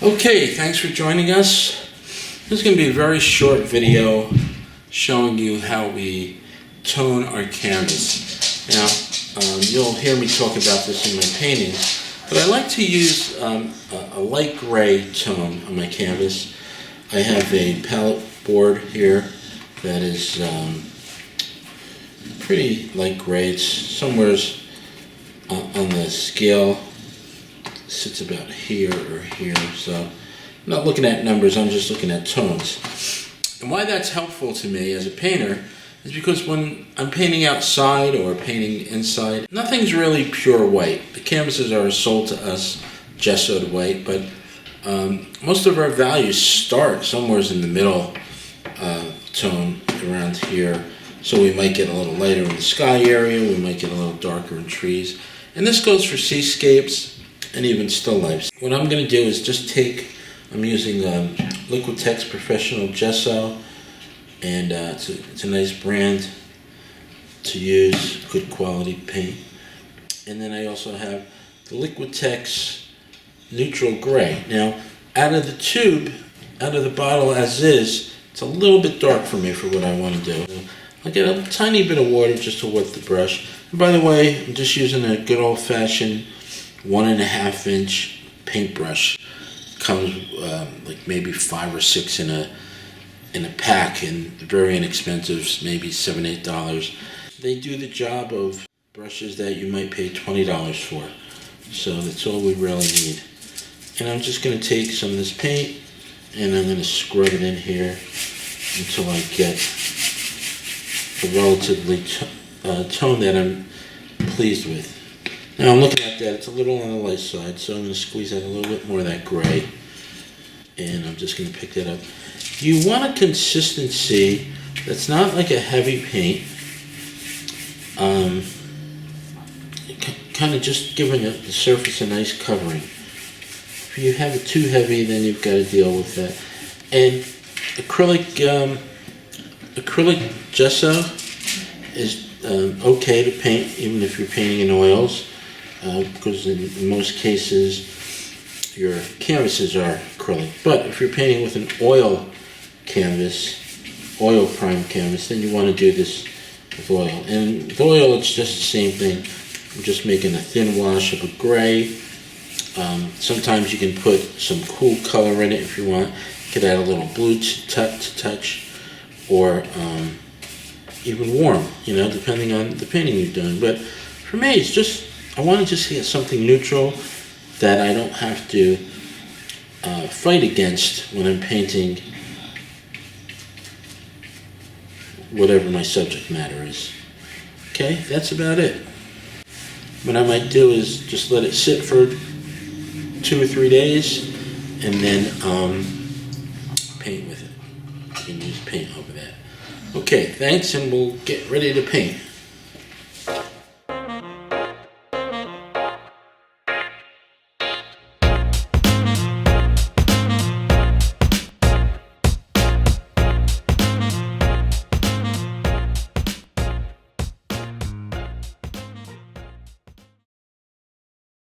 Okay, thanks for joining us. This is going to be a very short video showing you how we tone our canvas. Now, you'll hear me talk about this in my paintings, but I like to use a light gray tone on my canvas. I have a palette board here that is pretty light gray. It's somewhere on the scale. Sits about here or here, so I'm not looking at numbers, I'm just looking at tones. And why that's helpful to me as a painter is because when I'm painting outside or painting inside, nothing's really pure white. The canvases are sold to us gessoed white, but most of our values start somewhere in the middle tone around here. So we might get a little lighter in the sky area, we might get a little darker in trees. And this goes for seascapes and even still lifes. What I'm going to do is just I'm using Liquitex Professional Gesso, and it's a nice brand to use, good quality paint. And then I also have the Liquitex Neutral Gray. Now, out of the tube, out of the bottle as is, it's a little bit dark for me for what I want to do. I'll get a tiny bit of water just to wet the brush. And by the way, I'm just using a good old-fashioned 1.5 inch paintbrush. Comes like maybe 5 or 6 in a pack, and very inexpensive, maybe $7, $8. They do the job of brushes that you might pay $20 for. So that's all we really need. And I'm just going to take some of this paint and I'm going to scrub it in here until I get a relatively tone that I'm pleased with. Now I'm looking at that, it's a little on the light side, so I'm going to squeeze out a little bit more of that gray. And I'm just going to pick that up. You want a consistency that's not like a heavy paint. Kind of just giving the surface a nice covering. If you have it too heavy, then you've got to deal with that. And acrylic gesso is okay to paint, even if you're painting in oils. Because in most cases your canvases are acrylic. But if you're painting with an oil canvas, oil primed canvas, then you want to do this with oil. And with oil it's just the same thing. I'm just making a thin wash of a gray. Sometimes you can put some cool color in it if you want. You could add a little blue to touch, or even warm, depending on the painting you're doing. But for me, it's just I want to just get something neutral that I don't have to fight against when I'm painting whatever my subject matter is. Okay, that's about it. What I might do is just let it sit for 2 or 3 days and then paint with it. You can use paint over that. Okay, thanks, and we'll get ready to paint.